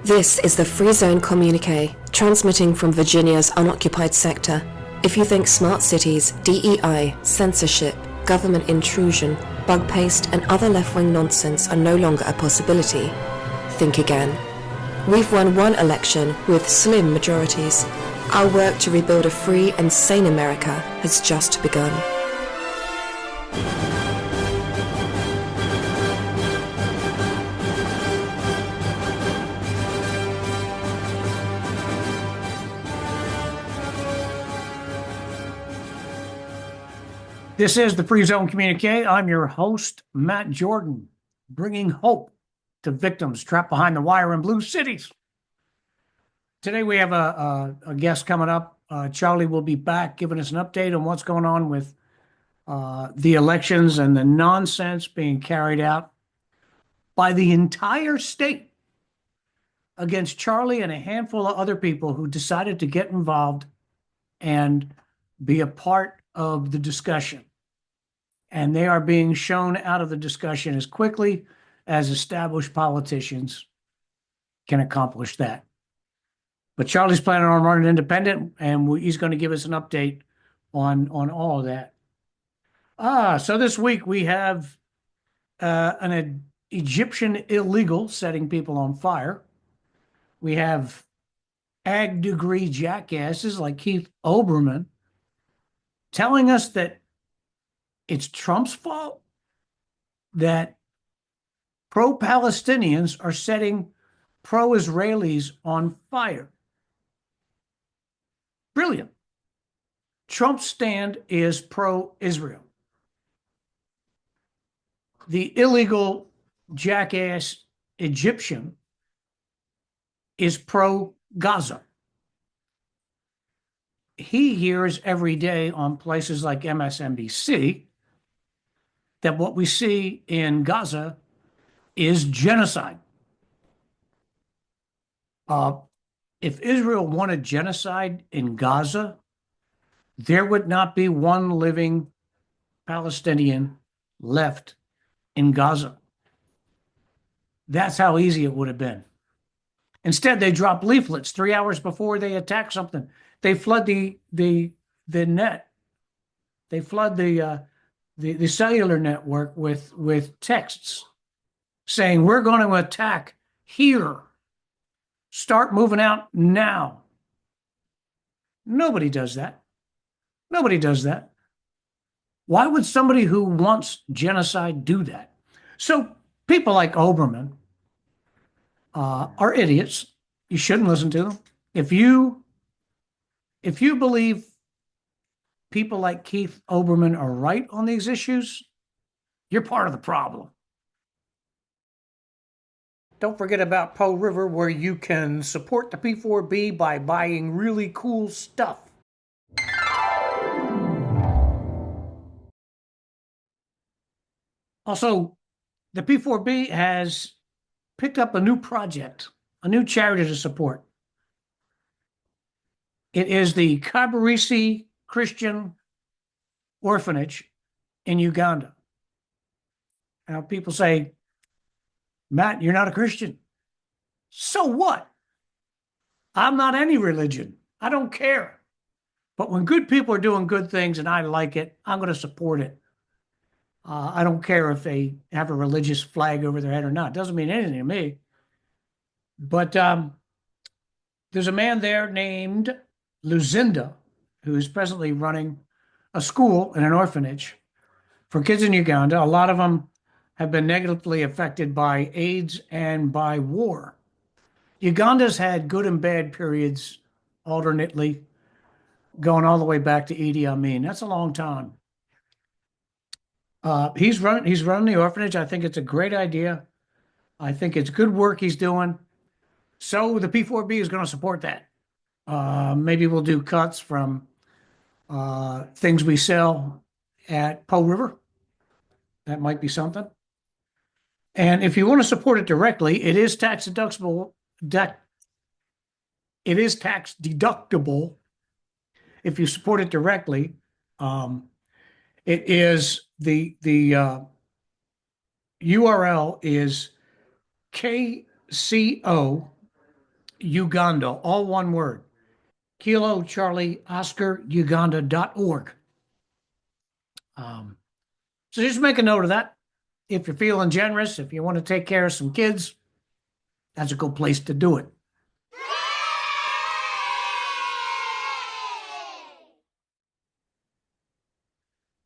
This is the Free Zone Communiqué, transmitting from Virginia's unoccupied sector. If you think smart cities, DEI, censorship, government intrusion, bug paste, and other left-wing nonsense are no longer a possibility, think again. We've won one election with slim majorities. Our work to rebuild a free and sane America has just begun. This is the Free Zone Communiqué. I'm your host, Matt Jordan, bringing hope to victims trapped behind the wire in blue cities. Today we have a guest coming up. Charlie will be back giving us an update on what's going on with the elections and the nonsense being carried out by the entire state against Charlie and a handful of other people who decided to get involved and be a part of the discussion. And they are being shown out of the discussion as quickly as established politicians can accomplish that. But Charlie's planning on running independent, and he's going to give us an update on all of that. So this week we have an Egyptian illegal setting people on fire. We have ag degree jackasses like Keith Olbermann telling us that it's Trump's fault that pro-Palestinians are setting pro-Israelis on fire. Brilliant. Trump's stand is pro-Israel. The illegal jackass Egyptian is pro-Gaza. He hears every day on places like MSNBC that what we see in Gaza is genocide. If Israel wanted genocide in Gaza, there would not be one living Palestinian left in Gaza. That's how easy it would have been. Instead, they drop leaflets 3 hours before they attack something. They flood the net. They flood the cellular network with texts saying, we're going to attack here. Start moving out now. Nobody does that. Nobody does that. Why would somebody who wants genocide do that? So people like Olbermann are idiots. You shouldn't listen to them. If you believe people like Keith Olbermann are right on these issues, you're part of the problem. Don't forget about Po River, where you can support the P4B by buying really cool stuff. Also, the P4B has picked up a new project, a new charity to support. It is the Kabarisi Christian Orphanage in Uganda. Now, people say, Matt, you're not a Christian. So what? I'm not any religion. I don't care. But when good people are doing good things and I like it, I'm going to support it. I don't care if they have a religious flag over their head or not. It doesn't mean anything to me. But there's a man there named Luzinda, who is presently running a school and an orphanage for kids in Uganda. A lot of them have been negatively affected by AIDS and by war. Uganda's had good and bad periods alternately, going all the way back to Idi Amin. That's a long time. He's running the orphanage. I think it's a great idea. I think it's good work he's doing. So the P4B is going to support that. Maybe we'll do cuts from things we sell at Po River. That might be something. And if you want to support it directly, it is tax deductible. It is tax deductible if you support it directly. It is the URL is KCO Uganda, all one word. Kilo Charlie Oscar Uganda.org. So just make a note of that. If you're feeling generous, if you want to take care of some kids, that's a good place to do it.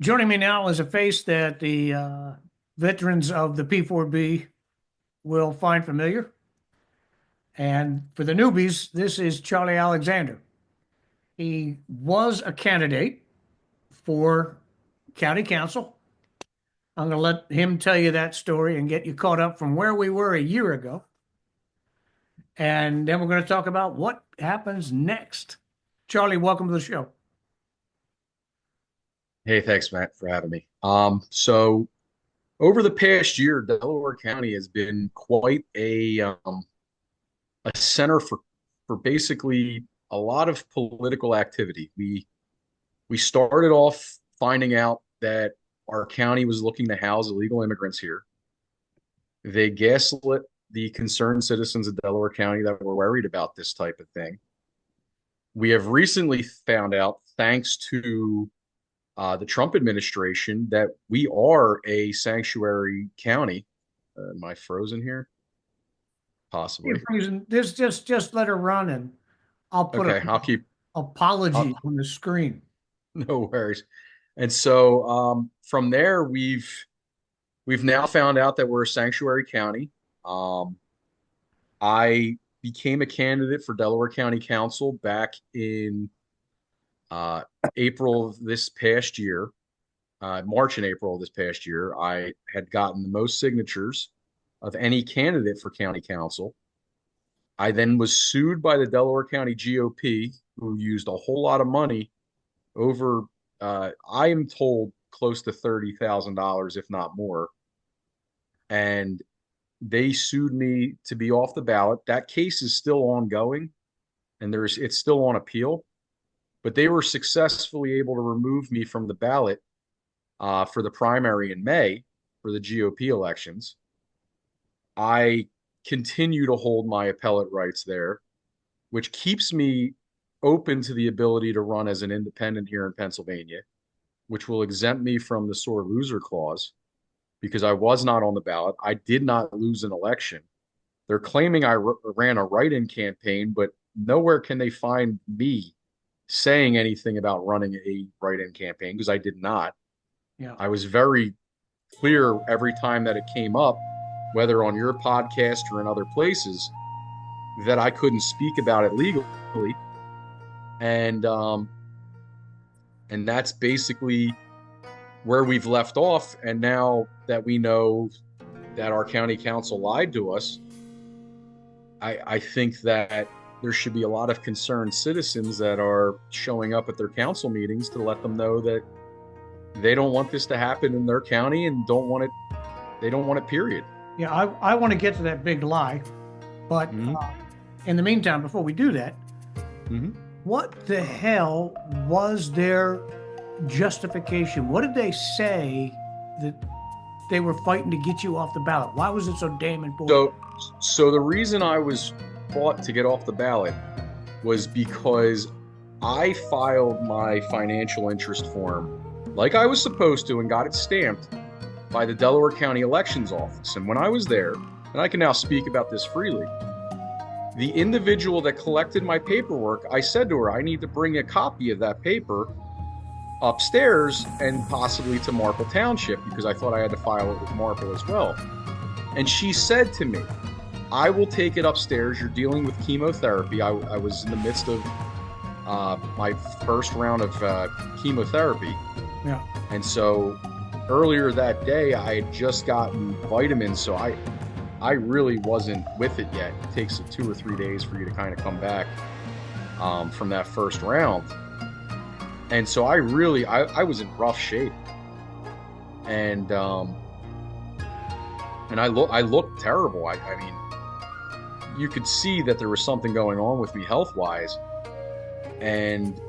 Joining me now is a face that the veterans of the P4B will find familiar. And for the newbies, this is Charlie Alexander. He was a candidate for county council. I'm going to let him tell you that story and get you caught up from where we were a year ago. And then we're going to talk about what happens next. Charlie, welcome to the show. Hey, thanks, Matt, for having me. So over the past year, Delaware County has been quite a center for basically a lot of political activity. We started off finding out that our county was looking to house illegal immigrants here. They gaslit the concerned citizens of Delaware County that were worried about this type of thing. We have recently found out, thanks to the Trump administration, that we are a sanctuary county. Am I frozen here? Possibly. Just let her run, and I'll put I'll keep apology on the screen. No worries. And so from there, we've now found out that we're a sanctuary county. I became a candidate for Delaware County Council back in April of this past year, March and April of this past year. I had gotten the most signatures of any candidate for county council. I then was sued by the Delaware County GOP, who used a whole lot of money over, I am told, close to $30,000, if not more. And they sued me to be off the ballot. That case is still ongoing, and it's still on appeal. But they were successfully able to remove me from the ballot for the primary in May for the GOP elections. I continue to hold my appellate rights there, which keeps me open to the ability to run as an independent here in Pennsylvania, which will exempt me from the sore loser clause because I was not on the ballot. I did not lose an election. They're claiming I ran a write-in campaign, but nowhere can they find me saying anything about running a write-in campaign because I did not. Yeah. I was very clear every time that it came up, whether on your podcast or in other places, that I couldn't speak about it legally. And that's basically where we've left off. And now that we know that our county council lied to us, I think that there should be a lot of concerned citizens that are showing up at their council meetings to let them know that they don't want this to happen in their county and don't want it. They don't want it, period. Yeah, I want to get to that big lie, but in the meantime, before we do that, what the hell was their justification? What did they say that they were fighting to get you off the ballot? Why was it so damn important? So the reason I was fought to get off the ballot was because I filed my financial interest form like I was supposed to and got it stamped by the Delaware County Elections Office. And when I was there, and I can now speak about this freely, the individual that collected my paperwork, I said to her, I need to bring a copy of that paper upstairs and possibly to Marple Township because I thought I had to file it with Marple as well. And she said to me, I will take it upstairs. You're dealing with chemotherapy. I was in the midst of my first round of chemotherapy. Yeah. And so earlier that day, I had just gotten vitamins, so I really wasn't with it yet. It takes 2 or 3 days for you to kind of come back from that first round. And so I was in rough shape. And I looked terrible. I mean, you could see that there was something going on with me health-wise. And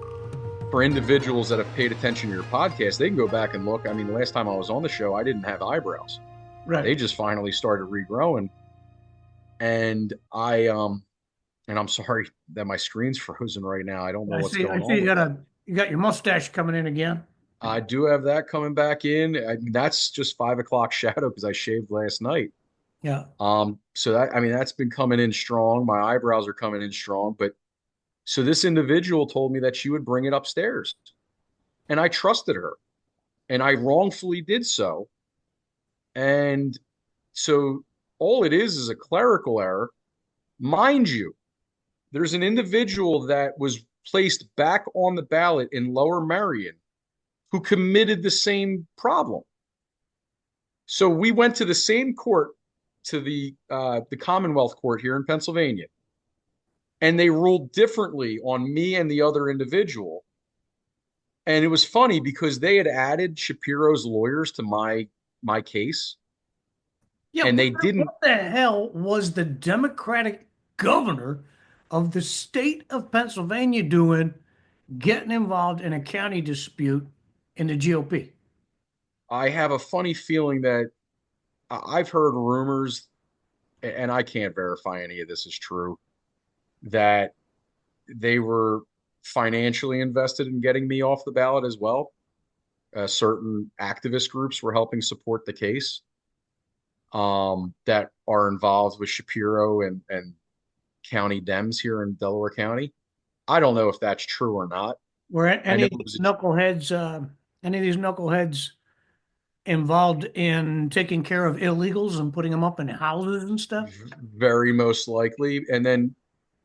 for individuals that have paid attention to your podcast, they can go back and look. I mean, the last time I was on the show, I didn't have eyebrows. Right. They just finally started regrowing. And I And I'm sorry that my screen's frozen right now. I don't know I what's see. I going see on with that. you got your mustache coming in again. I do have that coming back in. I mean, that's just 5 o'clock shadow because I shaved last night. Yeah. So that, I mean, that's been coming in strong. My eyebrows are coming in strong. But so this individual told me that she would bring it upstairs, and I trusted her, and I wrongfully did so. And so all it is a clerical error. Mind you, there's an individual that was placed back on the ballot in Lower Merion who committed the same problem. So we went to the same court, to the Commonwealth Court here in Pennsylvania, and they ruled differently on me and the other individual. And it was funny because they had added Shapiro's lawyers to my case, Yeah. and they didn't. What the hell was the Democratic governor of the state of Pennsylvania doing getting involved in a county dispute in the GOP? I have a funny feeling that I've heard rumors, and I can't verify any of this is true, that they were financially invested in getting me off the ballot as well. Certain activist groups were helping support the case, that are involved with Shapiro and county Dems here in Delaware County. I don't know if that's true or not. Were I any know of it these was knuckleheads, involved in taking care of illegals and putting them up in houses and stuff? very most likely. And then,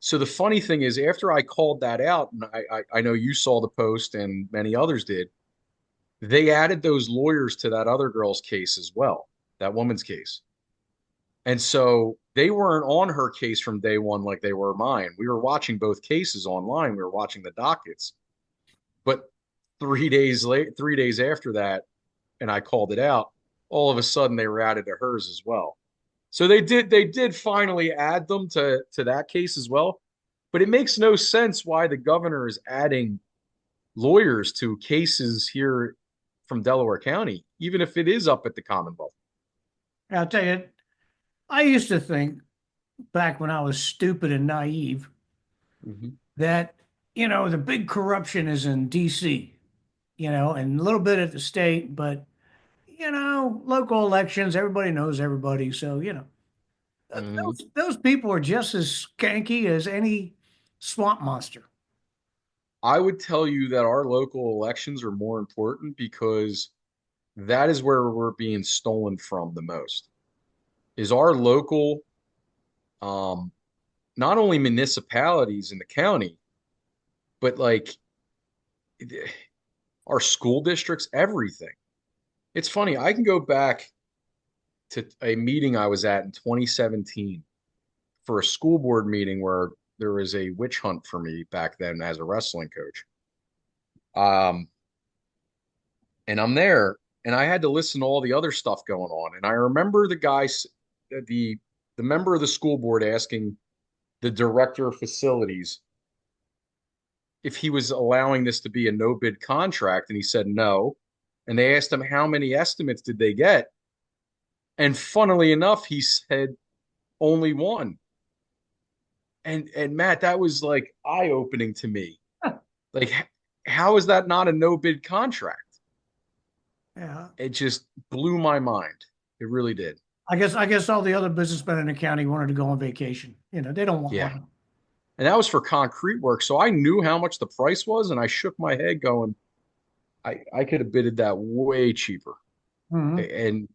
so the funny thing is, after I called that out, and I know you saw the post and many others did, they added those lawyers to that other girl's case as well, that woman's case. And so they weren't on her case from day one like they were mine. We were watching both cases online. We were watching the dockets. But 3 days late, 3 days after that, and I called it out, all of a sudden they were added to hers as well. So they did finally add them to that case as well. But it makes no sense why the governor is adding lawyers to cases here from Delaware County, even if it is up at the Commonwealth. I'll tell you, I used to think back when I was stupid and naive Mhm. that, the big corruption is in DC, and a little bit at the state, but, local elections, everybody knows everybody. So, Mhm. those people are just as skanky as any swamp monster. I would tell you that our local elections are more important because that is where we're being stolen from the most. Is our local, um, not only municipalities in the county, but like our school districts, everything. It's funny. I can go back to a meeting I was at in 2017 for a school board meeting where there was a witch hunt for me back then as a wrestling coach. Um, and I'm there, and I had to listen to all the other stuff going on. And I remember the the member of the school board asking the director of facilities if he was allowing this to be a no bid contract, and he said no. And they asked him how many estimates did they get, and funnily enough, he said only one. And Matt, that was like eye opening to me. Like, how is that not a no bid contract? Yeah. It just blew my mind. It really did. I guess all the other businessmen in the county wanted to go on vacation. They don't want Yeah. money. And that was for concrete work. So I knew how much the price was, and I shook my head going, I could have bidded that way cheaper. Mhm.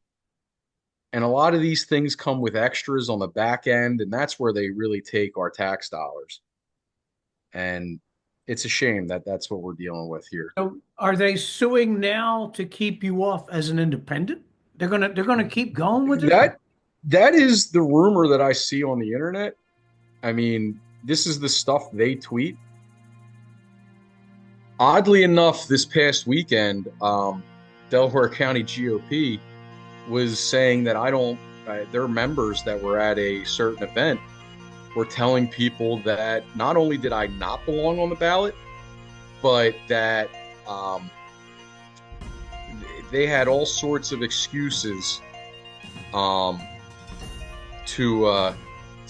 And a lot of these things come with extras on the back end, and that's where they really take our tax dollars. And it's a shame that that's what we're dealing with here. So are they suing now to keep you off as an independent? They're gonna keep going with this? That is the rumor that I see on the internet. I mean, this is the stuff they tweet. Oddly enough, this past weekend, Delaware County GOP was saying that their members that were at a certain event were telling people that not only did I not belong on the ballot, but that they had all sorts of excuses, to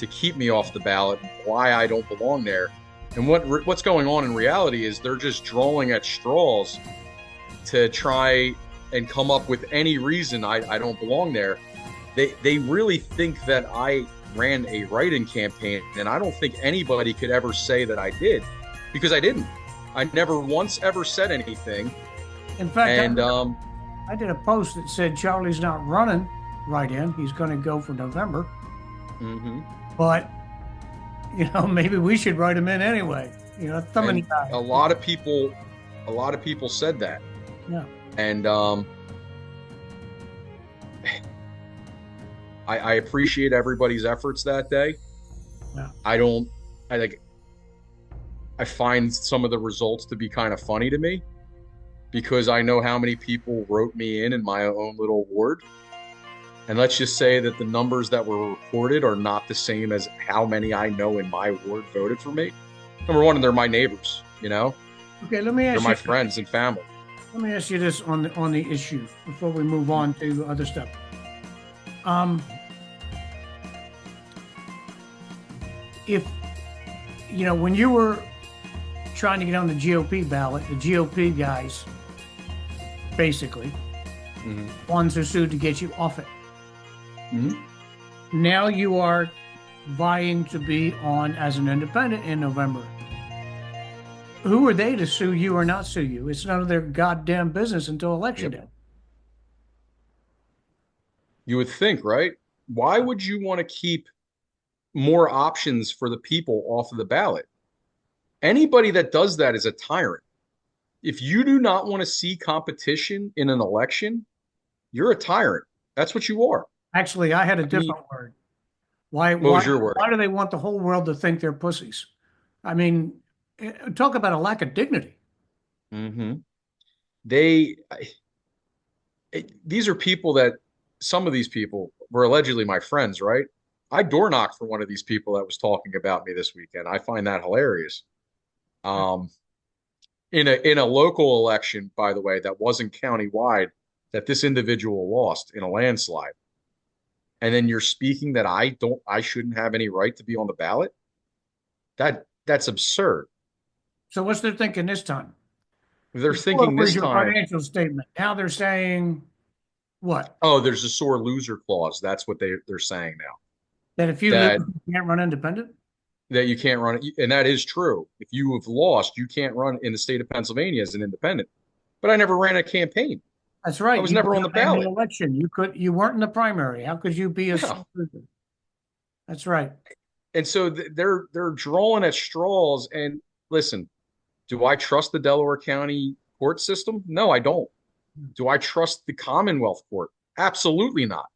to keep me off the ballot, why I don't belong there. And what's going on in reality is they're just drawing at straws to try and come up with any reason I don't belong there. They really think that I ran a write-in campaign, and I don't think anybody could ever say that I did, because I didn't. I never once ever said anything. In fact, And I did a post that said Charlie's not running write-in. He's going to go for November. mhm. But, maybe we should write him in anyway. And a lot of people said that. Yeah. And I appreciate everybody's efforts that day. Yeah. I find some of the results to be kind of funny to me, because I know how many people wrote me in my own little ward. And let's just say that the numbers that were reported are not the same as how many I know in my ward voted for me. Number one, they're my neighbors, Okay, let me ask they're you. my friends and family. Let me ask you this on the issue before we move on to other stuff. If when you were trying to get on the GOP ballot, the GOP guys, basically, ones who sued to get you off it. Now you are vying to be on as an independent in November. Who are they to sue you or not sue you? It's none of their goddamn business until election day. You would think, right? Why would you want to keep more options for the people off of the ballot? Anybody that does that is a tyrant. If you do not want to see competition in an election, you're a tyrant. That's what you are. Actually, I had a different word. Why was your word? Why do they want the whole world to think they're pussies? I mean, talk about a lack of dignity. These are people that, some of these people were allegedly my friends, right? I door knocked for one of these people that was talking about me this weekend. I find that hilarious. In a local election, by the way, that wasn't countywide, that this individual lost in a landslide. And then you're speaking that I shouldn't have any right to be on the ballot? That's absurd. So what's their thinking this time? They're thinking this your time, financial statement. Now they're saying what? oh, there's a sore loser clause. That's what they're saying now. That if you lose, you can't run independent? That you can't run, and that is true. If you have lost, you can't run in the state of Pennsylvania as an independent. But I never ran a campaign. That's right. I was never on the ballot. Election. You weren't in the primary. How could you be a sore loser? That's right. And so they're drawing at straws. And listen, do I trust the Delaware County court system? No, I don't. Do I trust the Commonwealth Court? Absolutely not.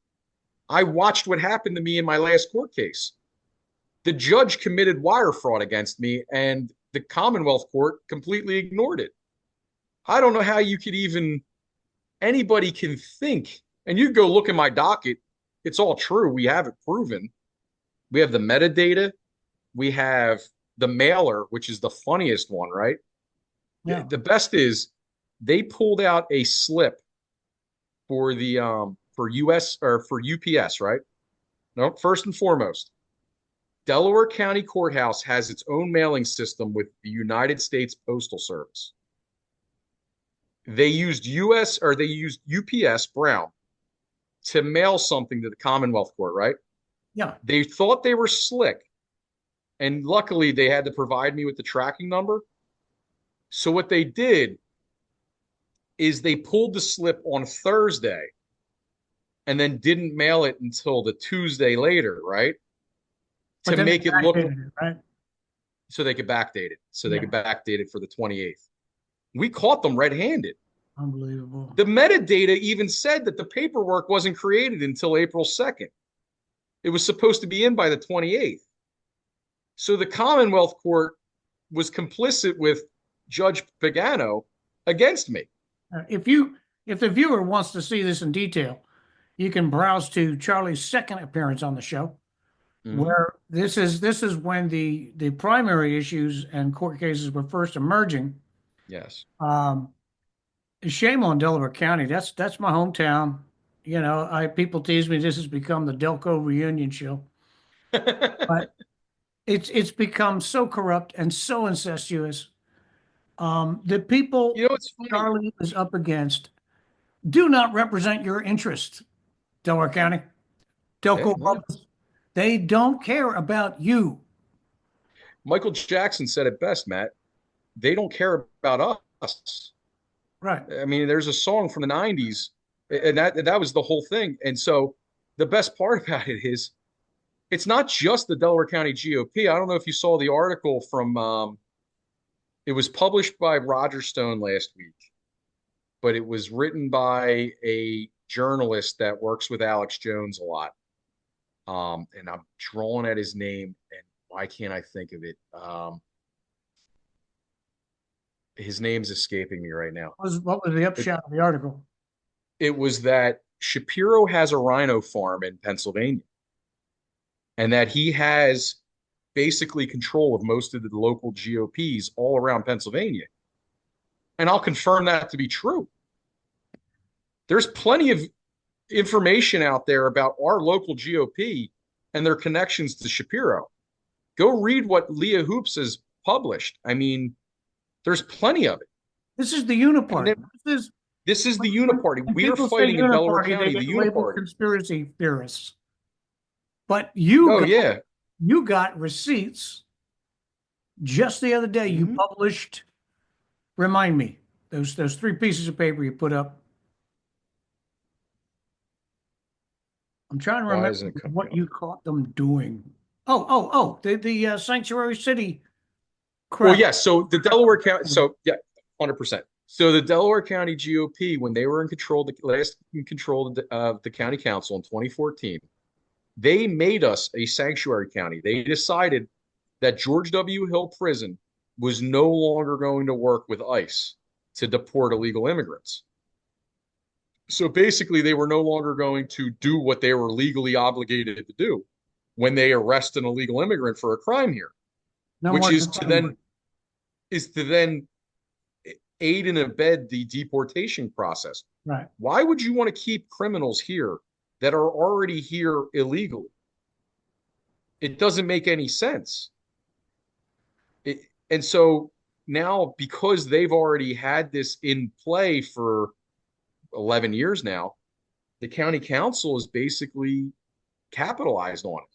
I watched what happened to me in my last court case. The judge committed wire fraud against me, and the Commonwealth Court completely ignored it. I don't know how anybody can think, and you go look at my docket, it's all true. We have it proven. We have the metadata. We have the mailer, which is the funniest one, right? Yeah. The best is they pulled out a slip for the for US or for UPS, right? No, first and foremost, Delaware County Courthouse has its own mailing system with the United States Postal Service. They used UPS Brown to mail something to the Commonwealth Court, right? Yeah. They thought they were slick. And luckily they had to provide me with the tracking number. So what they did is they pulled the slip on Thursday and then didn't mail it until the Tuesday later, right? To make it look right. So they could backdate it. So they could backdate it for the 28th. We caught them red-handed. Unbelievable. The metadata even said that the paperwork wasn't created until April 2nd. It was supposed to be in by the 28th. So the Commonwealth Court was complicit with Judge Pagano against me. If the viewer wants to see this in detail, you can browse to Charlie's second appearance on the show, where this is when the primary issues and court cases were first emerging. Yes. Shame on Delaware County. That's my hometown. People tease me this has become the Delco reunion show. But it's become so corrupt and so incestuous. The people You know, it's funny. Charlie is up against do not represent your interest, Delaware County, Yeah, Delco yeah. Public. They don't care about you. Michael Jackson said it best, Matt. They don't care about us. Right. I mean, there's a song from the 90s, and that was the whole thing. And so the best part about it is it's not just the Delaware County GOP. I don't know if you saw the article from it was published by Roger Stone last week, but it was written by a journalist that works with Alex Jones a lot. And I'm drawing at his name, and why can't I think of it? His name's escaping me right now. What was the upshot of the article? It was that Shapiro has a rhino farm in Pennsylvania, and that he has basically control of most of the local GOPs all around Pennsylvania. And I'll confirm that to be true. There's plenty of information out there about our local GOP and their connections to Shapiro. Go read what Leah Hoops has published. I mean, there's plenty of it. This is the uniparty. This is the uniparty. When We are people say fighting in Delaware uniparty, County, they the get labeled uniparty. conspiracy theorists. But Yeah. you got receipts. Just the other day, you Mhm. published. Remind me those 3 pieces of paper you put up. I'm trying to Why isn't remember it coming what up? you caught them doing. The sanctuary city crap. Well, yes. So the Delaware County, so yeah, 100%. So the Delaware County GOP, when they were in control, of the county council in 2014, they made us a sanctuary county. They decided that George W. Hill Prison was no longer going to work with ICE to deport illegal immigrants. So basically, they were no longer going to do what they were legally obligated to do when they arrest an illegal immigrant for a crime here, No which more is to detainment. then aid and abet the deportation process. Right. Why would you want to keep criminals here that are already here illegally? It doesn't make any sense. And so now, because they've already had this in play for 11 years now, the county council is basically capitalized on it.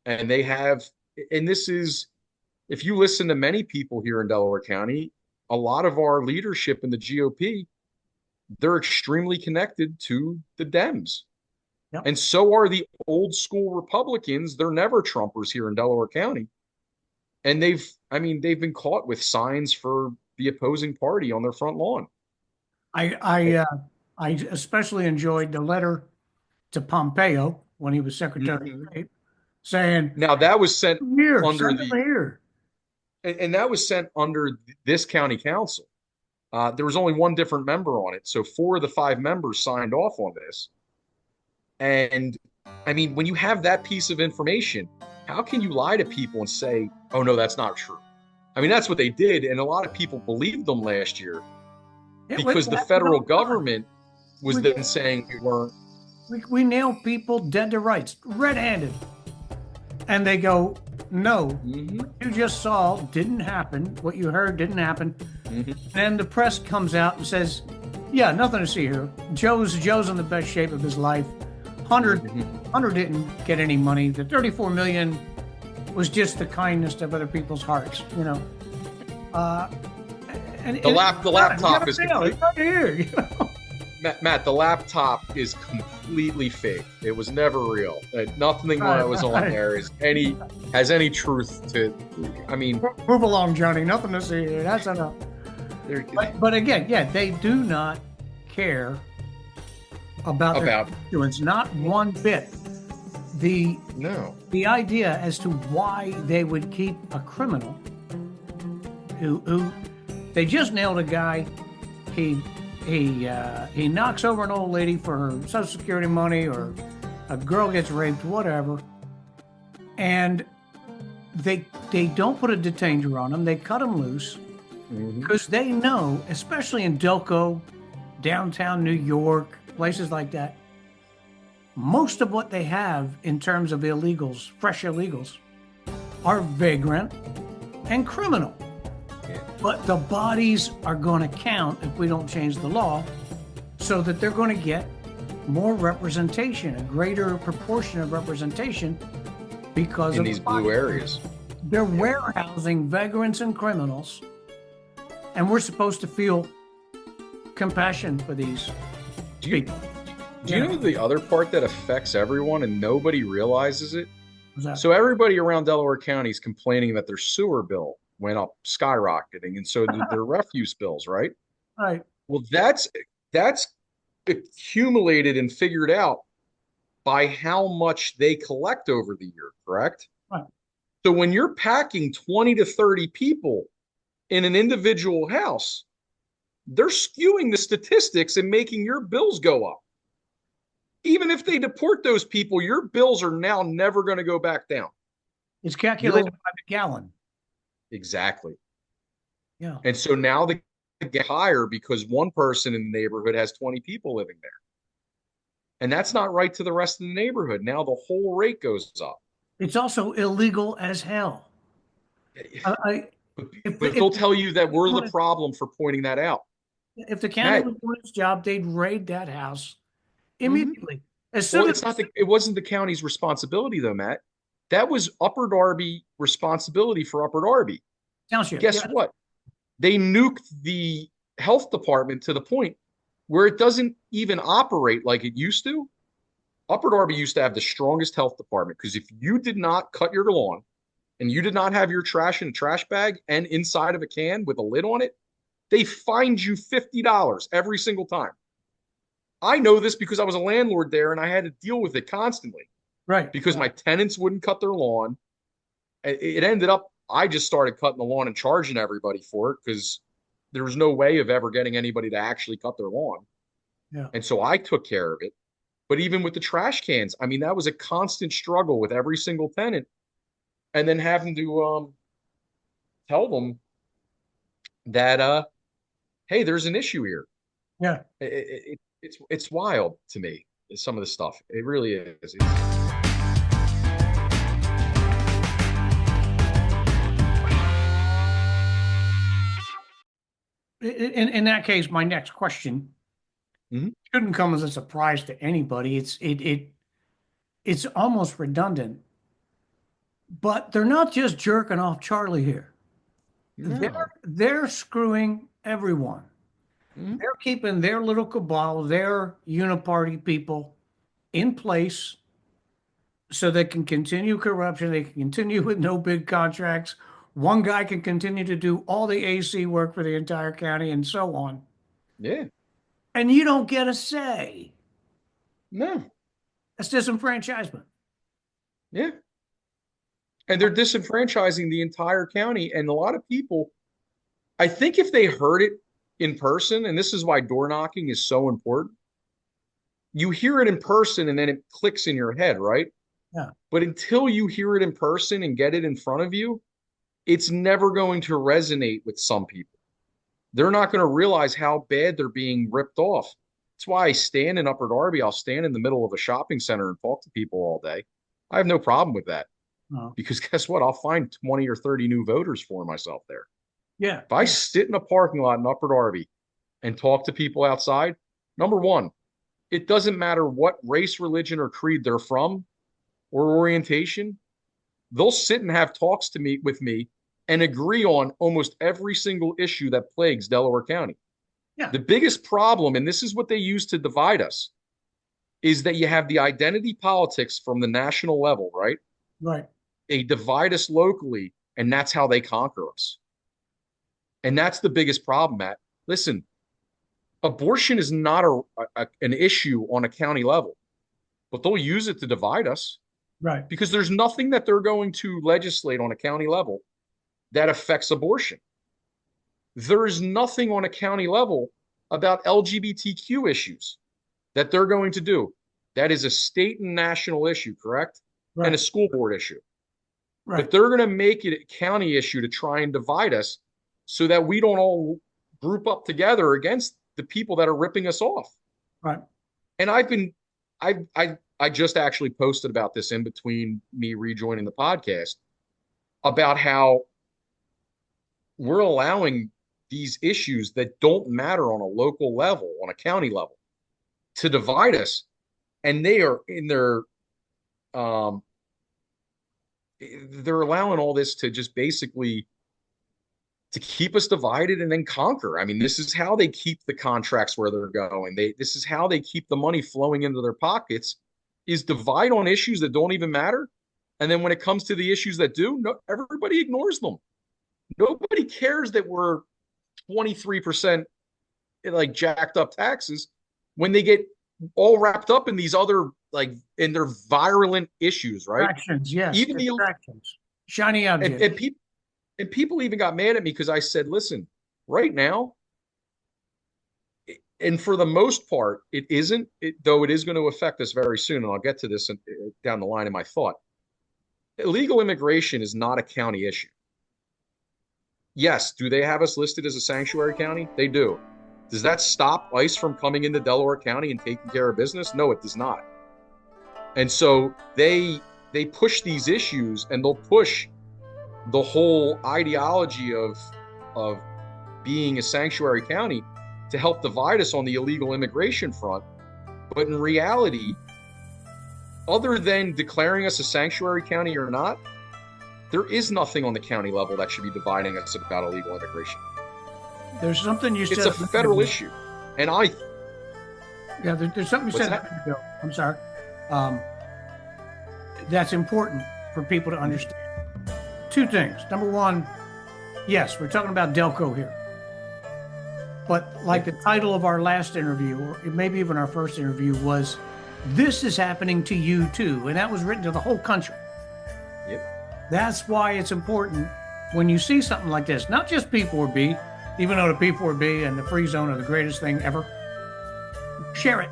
And they have, and this is, if you listen to many people here in Delaware County, a lot of our leadership in the GOP, they're extremely connected to the Dems. Yep. And so are the old school Republicans. They're never Trumpers here in Delaware County. And they've been caught with signs for the opposing party on their front lawn. I especially enjoyed the letter to Pompeo when he was Secretary of State, saying, Now that was sent "Here, under send them here." and that was sent under this county council. There was only one different member on it, so 4 of the 5 members signed off on this. And I mean, when you have that piece of information, how can you lie to people and say, "Oh no, that's not true"? I mean, that's what they did, and a lot of people believed them last year because the federal government was then saying we weren't. We nail people dead to rights, red-handed, and they go, "No, what you just saw didn't happen. What you heard didn't happen." And the press comes out and says, "Yeah, nothing to see here. Joe's in the best shape of his life. Hunter didn't get any money. The 34 million was just the kindness of other people's hearts, you know." The laptop is right here. You know? Matt, the laptop is completely fake. It was never real. Nothing that was on there has any truth to. I mean, move along, Johnny. Nothing to see here. That's enough. But again, yeah, they do not care about their constituents, not one bit. The idea as to why they would keep a criminal who they just nailed a guy. He knocks over an old lady for her Social Security money, or a girl gets raped, whatever, and they don't put a detainer on him. They cut him loose because they know, especially in Delco, downtown New York, places like that, most of what they have in terms of illegals, fresh illegals, are vagrant and criminal. Yeah. But the bodies are going to count if we don't change the law, so that they're going to get more representation, a greater proportion of representation because In of these the bodies. blue areas. They're warehousing vagrants and criminals, and we're supposed to feel compassion for these Do you, people. do you know the other part that affects everyone and nobody realizes it? What's that? So everybody around Delaware County is complaining that their sewer bill went up skyrocketing, and so did their refuse bills, right? Right. Well, that's accumulated and figured out by how much they collect over the year, correct? Right. So when you're packing 20 to 30 people in an individual house, they're skewing the statistics and making your bills go up. Even if they deport those people, your bills are now never going to go back down. It's calculated by the gallon. Exactly. Yeah. And so now they get higher because one person in the neighborhood has 20 people living there. And that's not right to the rest of the neighborhood. Now the whole rate goes up. It's also illegal as hell. But they'll tell you that we're the problem for pointing that out. If the county Matt. was doing its job, they'd raid that house immediately. As soon Well, as it wasn't the county's responsibility though, Matt. That was Upper Darby responsibility for Upper Darby. township. Guess Yeah. what? They nuked the health department to the point where it doesn't even operate like it used to. Upper Darby used to have the strongest health department because if you did not cut your lawn and you did not have your trash in a trash bag and inside of a can with a lid on it, they fined you $50 every single time. I know this because I was a landlord there and I had to deal with it constantly Right. because my tenants wouldn't cut their lawn. It ended up, I just started cutting the lawn and charging everybody for it because there was no way of ever getting anybody to actually cut their lawn. Yeah. And so I took care of it. But even with the trash cans, I mean, that was a constant struggle with every single tenant. And then having to tell them that, hey, there's an issue here. Yeah. It's wild to me, some of the stuff. It really is. In that case, my next question Mhm. shouldn't come as a surprise to anybody. It's almost redundant, but they're not just jerking off Charlie here. No. They're screwing everyone. Mhm. They're keeping their little cabal, their uniparty people in place so they can continue corruption. They can continue with no bid contracts. One guy can continue to do all the AC work for the entire county and so on. Yeah. And you don't get a say. No. That's disenfranchisement. Yeah. And they're disenfranchising the entire county. And a lot of people, I think if they heard it in person, and this is why door knocking is so important, you hear it in person and then it clicks in your head, right? Yeah. But until you hear it in person and get it in front of you, it's never going to resonate with some people. They're not going to realize how bad they're being ripped off. That's why I stand in Upper Darby. I'll stand in the middle of a shopping center and talk to people all day. I have no problem with that because guess what? I'll find 20 or 30 new voters for myself there. Yeah. If I sit in a parking lot in Upper Darby and talk to people outside, number one, it doesn't matter what race, religion, or creed they're from or orientation. They'll sit and have talks with me and agree on almost every single issue that plagues Delaware County. Yeah. The biggest problem, and this is what they use to divide us, is that you have the identity politics from the national level, right? Right. They divide us locally, and that's how they conquer us. And that's the biggest problem, Matt. Listen, abortion is not an issue on a county level, but they'll use it to divide us. Right. Because there's nothing that they're going to legislate on a county level that affects abortion. There is nothing on a county level about LGBTQ issues that they're going to do. That is a state and national issue, correct? Right. And a school board issue. Right. But they're going to make it a county issue to try and divide us so that we don't all group up together against the people that are ripping us off. Right. And I've I just actually posted about this in between me rejoining the podcast about how we're allowing these issues that don't matter on a local level, on a county level, to divide us. And they are in their, um, they're allowing all this to just basically to keep us divided and then conquer. I mean, this is how they keep the contracts where they're going. This is how they keep the money flowing into their pockets, is divide on issues that don't even matter. And then when it comes to the issues that do, no, everybody ignores them. Nobody cares that we're 23% like jacked up taxes when they get all wrapped up in these other like in their virulent issues, right? Distractions, yes. Even Distractions. Shiny objects. And people even got mad at me because I said, listen, right now, and for the most part, it isn't, though it is going to affect us very soon. And I'll get to this down the line in my thought. Illegal immigration is not a county issue. Yes, do they have us listed as a sanctuary county? They do. Does that stop ICE from coming into Delaware County and taking care of business? No, it does not. And so they push these issues, and they'll push the whole ideology of being a sanctuary county to help divide us on the illegal immigration front. But in reality, other than declaring us a sanctuary county or not, there is nothing on the county level that should be dividing us about illegal immigration. There's something you said. It's a federal issue. And there's something you said. I'm sorry. That's important for people to understand. Two things. Number one, yes, we're talking about Delco here. But like the title of our last interview, or maybe even our first interview, was "This is happening to you too." And that was written to the whole country. Yep. That's why it's important when you see something like this, not just P4B, even though the P4B and the free zone are the greatest thing ever. Share it.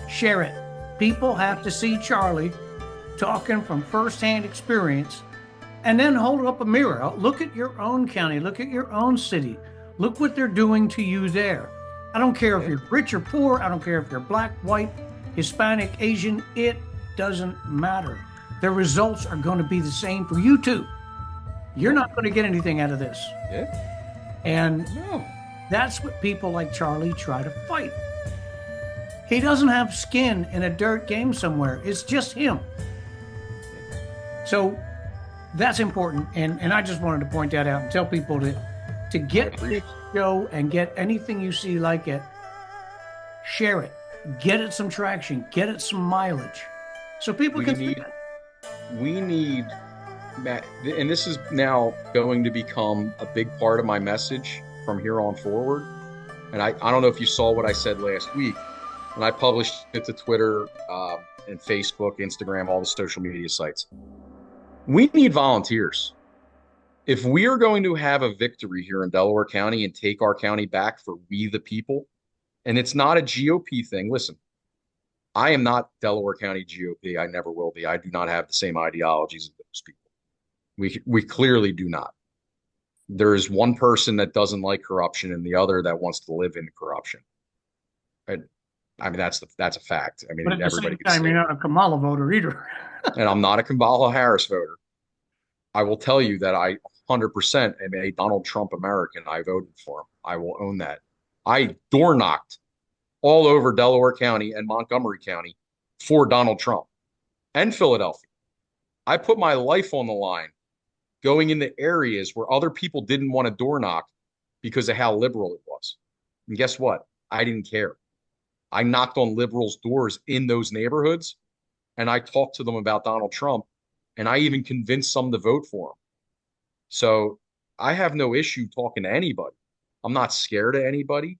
Share it. People have to see Charlie talking from firsthand experience, and then hold up a mirror. Look at your own county. Look at your own city. Look what they're doing to you there. I don't care if you're rich or poor. I don't care if you're black, white, Hispanic, Asian. It doesn't matter. The results are going to be the same for you too. You're not going to get anything out of this. Yeah. And that's what people like Charlie try to fight. He doesn't have skin in a dirt game somewhere. It's just him. So that's important. And I just wanted to point that out and tell people to get this show and get anything you see like it, share it, get it some traction, get it some mileage so people can see it. We need, Matt, and this is now going to become a big part of my message from here on forward. And I don't know if you saw what I said last week, and I published it to Twitter and Facebook, Instagram, all the social media sites. We need volunteers. If we are going to have a victory here in Delaware County and take our county back for we the people, and it's not a GOP thing, listen, I am not Delaware County GOP. I never will be. I do not have the same ideologies as those people. We clearly do not. There is one person that doesn't like corruption and the other that wants to live in corruption. And I mean, that's a fact. I mean, but at everybody the same time, you're not a Kamala voter either. And I'm not a Kamala Harris voter. I will tell you that I 100% am a Donald Trump American. I voted for him. I will own that. I door knocked all over Delaware County and Montgomery County for Donald Trump and Philadelphia. I put my life on the line going into areas where other people didn't want to door knock because of how liberal it was. And guess what? I didn't care. I knocked on liberals' doors in those neighborhoods, and I talked to them about Donald Trump, and I even convinced some to vote for him. So I have no issue talking to anybody. I'm not scared of anybody.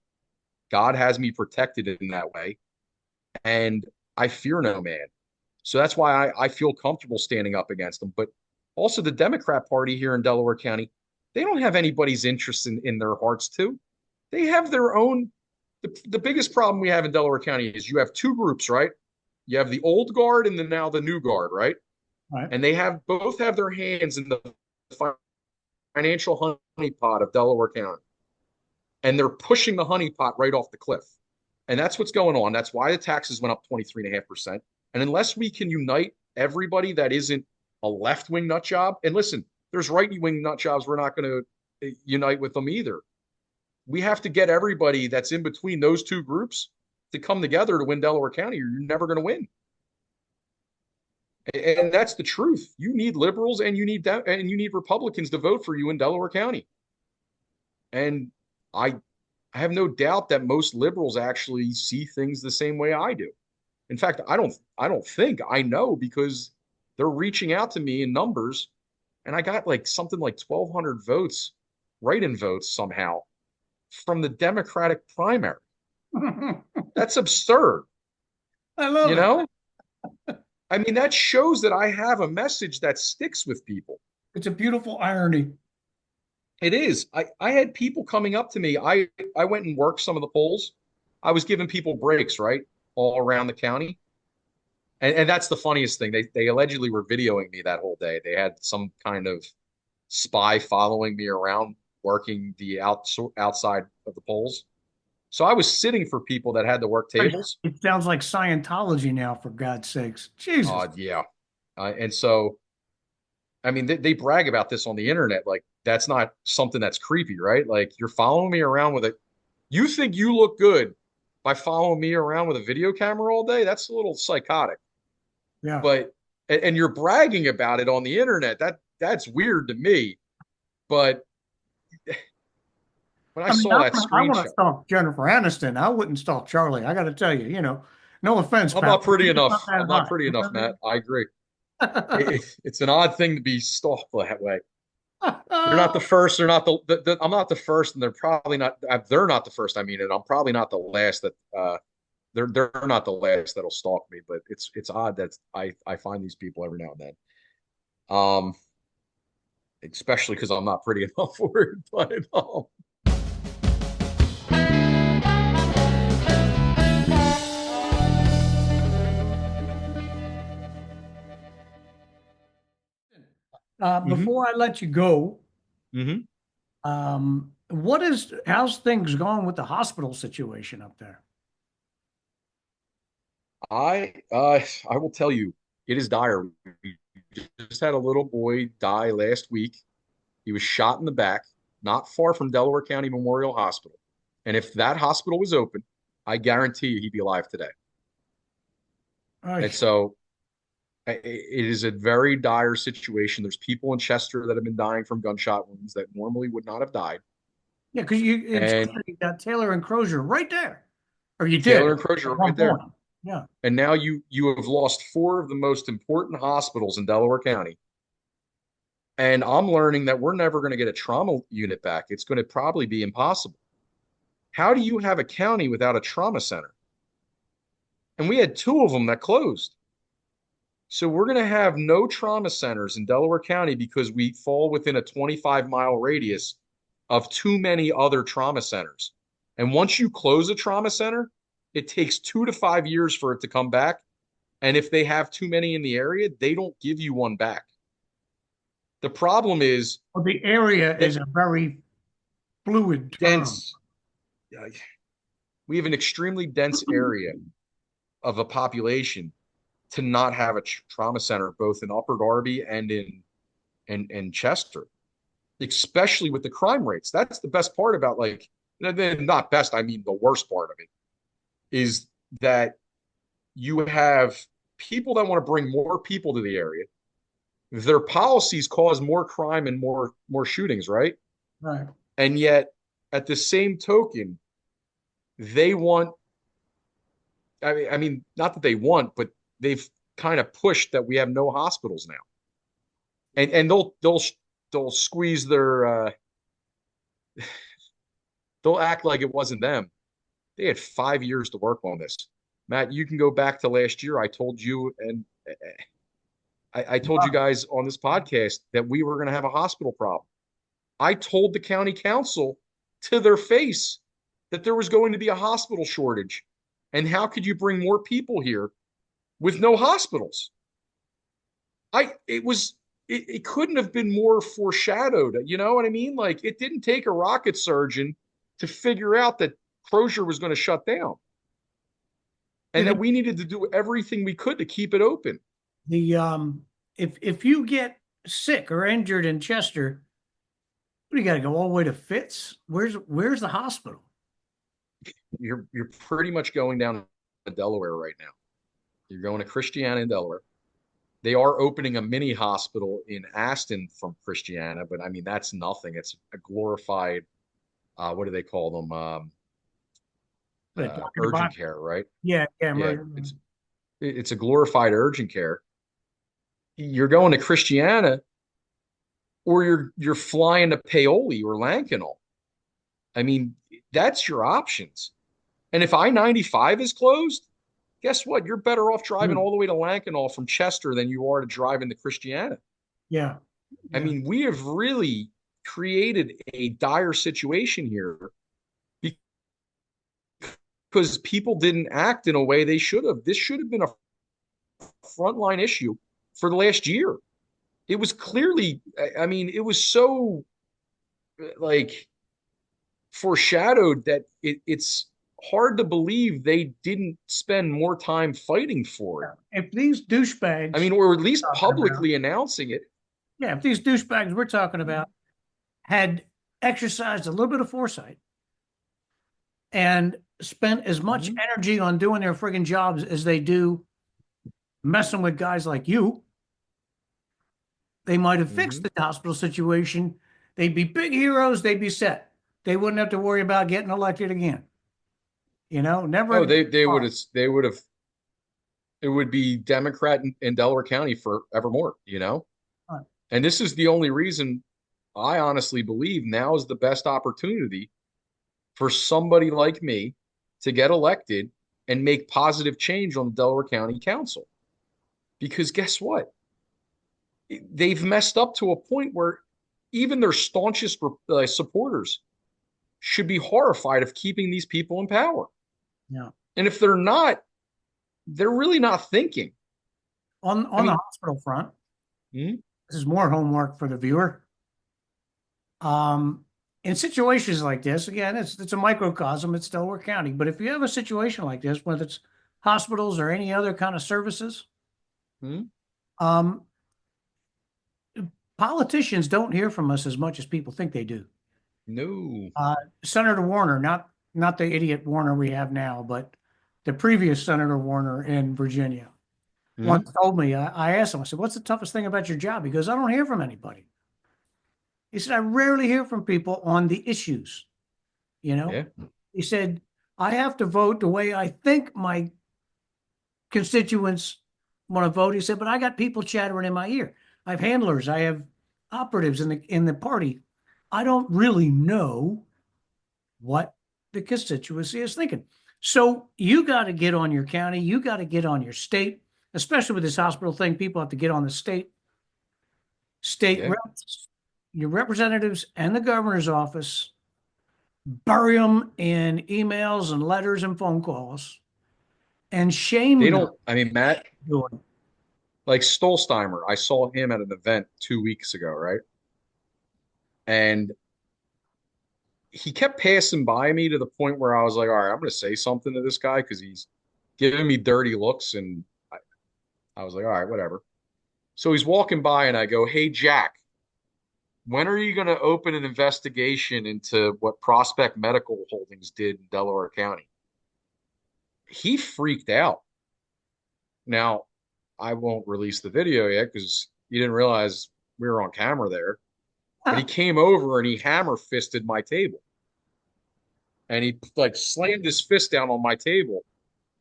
God has me protected in that way, and I fear no man. So that's why I feel comfortable standing up against them. But also the Democrat Party here in Delaware County, they don't have anybody's interest in their hearts too. They have their own. The biggest problem we have in Delaware County is you have two groups, right? You have the old guard and then now the new guard, right? Right. And they both have their hands in the financial honeypot of Delaware County. And they're pushing the honeypot right off the cliff. And that's what's going on. That's why the taxes went up 23.5%. And unless we can unite everybody that isn't a left-wing nut job, and listen, there's right-wing nut jobs, we're not going to unite with them either. We have to get everybody that's in between those two groups to come together to win Delaware County, or you're never going to win. And that's the truth. You need liberals and you need Republicans to vote for you in Delaware County. And I have no doubt that most liberals actually see things the same way I do. In fact, I don't think I know, because they're reaching out to me in numbers, and I got like something like 1,200 votes, write-in votes somehow from the Democratic primary. That's absurd. I love You it. know? I mean, that shows that I have a message that sticks with people. It's a beautiful irony. It is. I had people coming up to me. I went and worked some of the polls. I was giving people breaks, right? All around the county. And that's the funniest thing. They allegedly were videoing me that whole day. They had some kind of spy following me around working the outside of the polls. So I was sitting for people that had to work tables. It sounds like Scientology now, for God's sakes. Jesus. Yeah. And so, I mean, they brag about this on the internet. Like, that's not something that's creepy, right? Like, you're following me around with you think you look good by following me around with a video camera all day? That's a little psychotic. Yeah. But, and you're bragging about it on the internet. That's weird to me. But when I I mean, saw that I want to screenshot, stalk Jennifer Aniston. I wouldn't stalk Charlie. I got to tell you, no offense, I'm pal. not pretty He's not enough. that I'm not pretty enough, Matt. I agree. It's an odd thing to be stalked that way. They're not the hot. first. They're not I'm not the first, and they're probably not. They're not the first. I mean, and I'm probably not the last that. They're not the last that'll stalk me. But it's odd that I find these people every now and then. Especially because I'm not pretty enough for it. But mhm, Before I let you go, mhm. how's things going with the hospital situation up there? I will tell you, it is dire. We just had a little boy die last week. He was shot in the back, not far from Delaware County Memorial Hospital. And if that hospital was open, I guarantee you he'd be alive today. Uh, And so it is a very dire situation. There's people in Chester that have been dying from gunshot wounds that normally would not have died. yeah, because it's And you got Taylor and Crozier right there, or you did Taylor and Crozier at are one right there. point. Yeah. And now you have lost four of the most important hospitals in Delaware County. And I'm learning that we're never going to get a trauma unit back. It's going to probably be impossible. How do you have a county without a trauma center? And we had two of them that closed. So we're going to have no trauma centers in Delaware County because we fall within a 25-mile radius of too many other trauma centers. And once you close a trauma center, it takes 2 to 5 years for it to come back. And if they have too many in the area, they don't give you one back. The problem is Well, the area is a very fluid term. dense. We have an extremely dense area of a population to not have a trauma center, both in Upper Darby and in Chester, especially with the crime rates. That's the best part about, like, not best, I mean the worst part of it is that you have people that want to bring more people to the area. Their policies cause more crime and more shootings, right? Right. And yet, at the same token, they want. I mean, not that they want, but they've kind of pushed that we have no hospitals now, and they'll squeeze their. They'll act like it wasn't them. They had 5 years to work on this. Matt, you can go back to last year. I told you, and I told you guys on this podcast that we were going to have a hospital problem. I told the county council to their face that there was going to be a hospital shortage. And how could you bring more people here with no hospitals? It couldn't have been more foreshadowed. You know what I mean? Like, it didn't take a rocket surgeon to figure out that Crozier was going to shut down. and that we needed to do everything we could to keep it open. If you get sick or injured in Chester, what, you got to go all the way to Fitz? Where's the hospital? You're pretty much going down to Delaware right now. You're going to Christiana in Delaware. They are opening a mini hospital in Aston from Christiana, but I mean, that's nothing. It's a glorified, what do they call them? Urgent care, right? Yeah. It's a glorified urgent care. You're going to Christiana, or you're flying to Paoli or Lankenau. I mean, that's your options. And if I-95 is closed, guess what? You're better off driving all the way to Lankenau from Chester than you are to drive into Christiana. Yeah. I mean, we have really created a dire situation here because people didn't act in a way they should have. This should have been a frontline issue for the last year. It was clearly, I mean, it was so like foreshadowed that it's hard to believe they didn't spend more time fighting for it. If these douchebags, I mean, or at least publicly announcing it. Yeah, if these douchebags we're talking about had exercised a little bit of foresight and spent as much energy on doing their friggin' jobs as they do messing with guys like you, they might have fixed the hospital situation. They'd be big heroes. They'd be set. They wouldn't have to worry about getting elected again. You know, never. Oh, they would have. It would be Democrat in Delaware County forevermore. You know, and this is the only reason I honestly believe now is the best opportunity for somebody like me to get elected and make positive change on the Delaware County Council. Because guess what? They've messed up to a point where even their staunchest supporters should be horrified of keeping these people in power. Yeah. And if they're not, they're really not thinking. On the hospital front, this is more homework for the viewer. In situations like this, again, it's a microcosm, it's Delaware County. But if you have a situation like this, whether it's hospitals or any other kind of services, politicians don't hear from us as much as people think they do. No. Senator Warner, not the idiot Warner we have now, but the previous Senator Warner in Virginia, once told me, I asked him, I said, what's the toughest thing about your job? He goes, I don't hear from anybody. He said, I rarely hear from people on the issues. You know, He said, I have to vote the way I think my constituents want to vote. He said, but I got people chattering in my ear. I have handlers. I have operatives in the party. I don't really know what the constituency is thinking. So you got to get on your county. You got to get on your state, especially with this hospital thing. People have to get on the state reps, your representatives and the governor's office, bury them in emails and letters and phone calls, and shame they them. don't. I mean, Matt, like Stolzheimer, I saw him at an event 2 weeks ago, right? And he kept passing by me to the point where I was like, all right, I'm going to say something to this guy because he's giving me dirty looks. And I was like, all right, whatever. So he's walking by and I go, hey, Jack, when are you going to open an investigation into what Prospect Medical Holdings did in Delaware County? He freaked out. Now, I won't release the video yet because you didn't realize we were on camera there. But he came over and he hammer fisted my table. And he like slammed his fist down on my table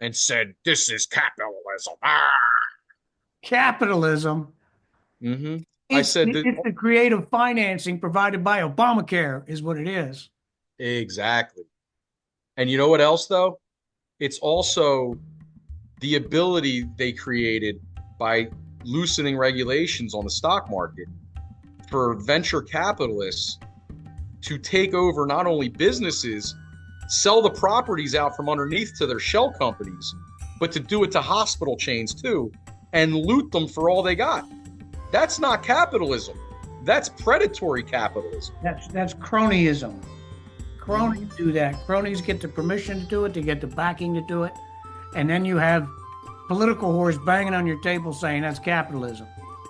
and said, this is capitalism. Capitalism. I said, it's the creative financing provided by Obamacare is what it is. Exactly. And you know what else, though? It's also the ability they created by loosening regulations on the stock market for venture capitalists to take over not only businesses, sell the properties out from underneath to their shell companies, but to do it to hospital chains too, and loot them for all they got. That's not capitalism. That's predatory capitalism. That's cronyism. Cronies do that. Cronies get the permission to do it. They get the backing to do it. And then you have political whores banging on your table saying that's capitalism.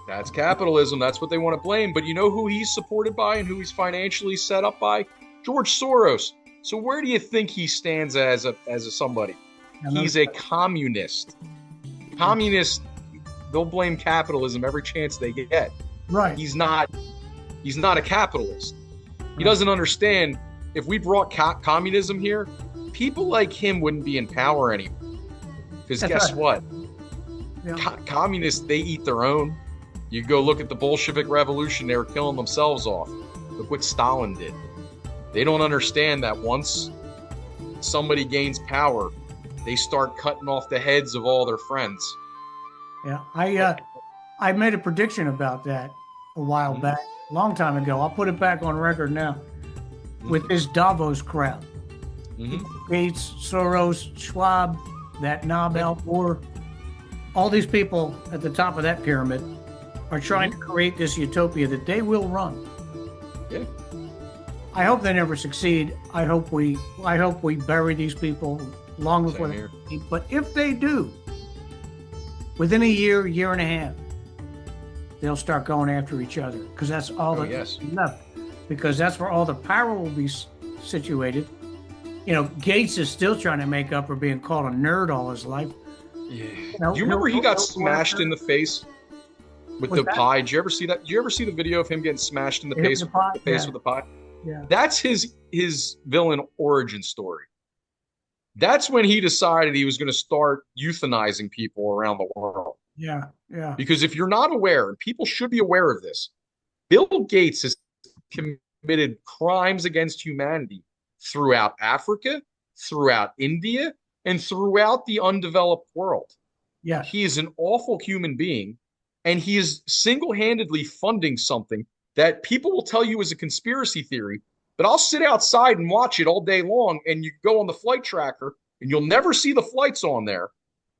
That's capitalism. That's what they want to blame. But you know who he's supported by and who he's financially set up by? George Soros. So where do you think he stands as a somebody? He's a communist. Communists, they'll blame capitalism every chance they get. Right. He's not a capitalist. He doesn't understand if we brought communism here, people like him wouldn't be in power anymore. Because guess what? Yeah. Communists, they eat their own. You go look at the Bolshevik Revolution, they were killing themselves off. Look what Stalin did. They don't understand that once somebody gains power, they start cutting off the heads of all their friends. Yeah, I made a prediction about that a while back, a long time ago. I'll put it back on record now. With this Davos crowd, Gates, Soros, Schwab, that knob Al Gore, all these people at the top of that pyramid are trying to create this utopia that they will run. Yeah. I hope they never succeed. I hope we bury these people long before they succeed. But if they do, within a year and a half, they'll start going after each other because that's all that's left. Because that's where all the power will be situated. You know, Gates is still trying to make up for being called a nerd all his life. Yeah. Do you remember he got smashed in the face with the pie? Did you ever see that? Did you ever see the video of him getting smashed in the face with the pie? Yeah. That's his villain origin story. That's when he decided he was going to start euthanizing people around the world. Yeah, yeah. Because if you're not aware, and people should be aware of this, Bill Gates has committed crimes against humanity throughout Africa, throughout India, and throughout the undeveloped world. Yeah. He is an awful human being, and he is single-handedly funding something that people will tell you is a conspiracy theory, but I'll sit outside and watch it all day long, and you go on the flight tracker, and you'll never see the flights on there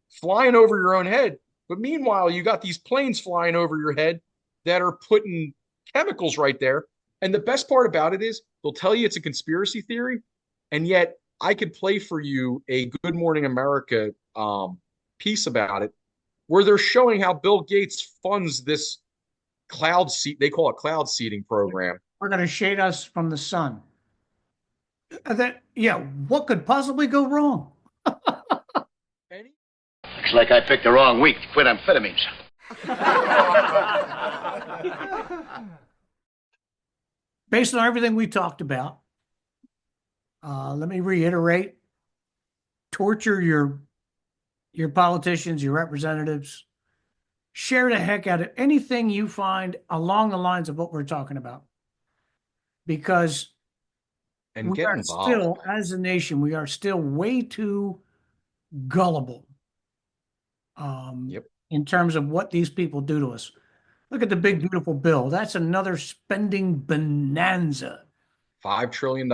flying over your own head. But meanwhile, you got these planes flying over your head that are putting chemicals right there. And the best part about it is they'll tell you it's a conspiracy theory, and yet I could play for you a Good Morning America piece about it where they're showing how Bill Gates funds this they call it cloud seeding program. We're going to shade us from the sun. What could possibly go wrong? Looks like I picked the wrong week to quit amphetamines. Based on everything we talked about, let me reiterate: torture your politicians, your representatives. Share the heck out of anything you find along the lines of what we're talking about, because and we are still, as a nation, we are still way too gullible. In terms of what these people do to us. Look at the big, beautiful bill. That's another spending bonanza. $5 trillion.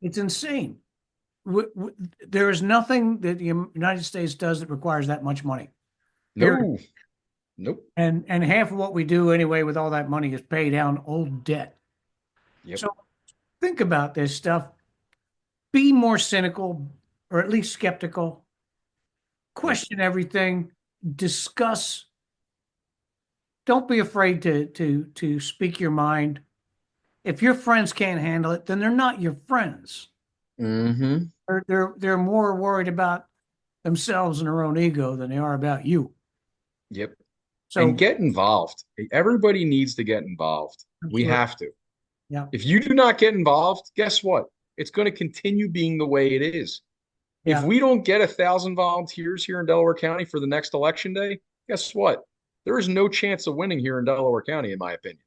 It's insane. There is nothing that the United States does that requires that much money. No. Nope. And half of what we do anyway with all that money is pay down old debt. Yep. So think about this stuff. Be more cynical, or at least skeptical. Question everything. Discuss. Don't be afraid to speak your mind. If your friends can't handle it, then they're not your friends. Mm-hmm. They're more worried about themselves and their own ego than they are about you. Yep. So, and get involved. Everybody needs to get involved. Absolutely. We have to. Yeah. If you do not get involved, guess what? It's going to continue being the way it is. Yeah. If we don't get 1,000 volunteers here in Delaware County for the next election day, guess what? There is no chance of winning here in Delaware County, in my opinion.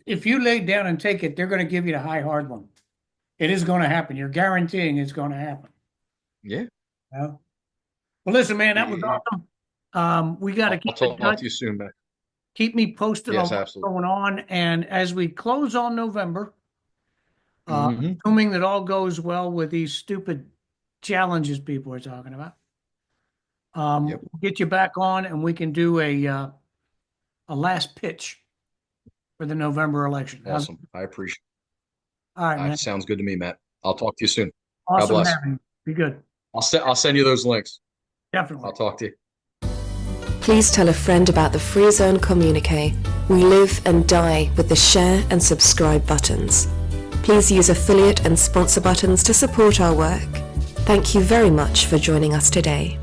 If you lay down and take it, they're going to give you the high hard one. It is going to happen. You're guaranteeing it's going to happen. Yeah. Well, listen, man, that was awesome. We got to keep I'll talk to you soon, man. Keep me posted on what's going on. And as we close on November, assuming that all goes well with these stupid challenges people are talking about, we'll get you back on and we can do a last pitch for the November election. Awesome. I appreciate it. All right, man. Sounds good to me, Matt. I'll talk to you soon. Awesome. God bless. Be good. I'll send you those links. Definitely. I'll talk to you. Please tell a friend about the Free Zone Communiqué. We live and die with the share and subscribe buttons. Please use affiliate and sponsor buttons to support our work. Thank you very much for joining us today.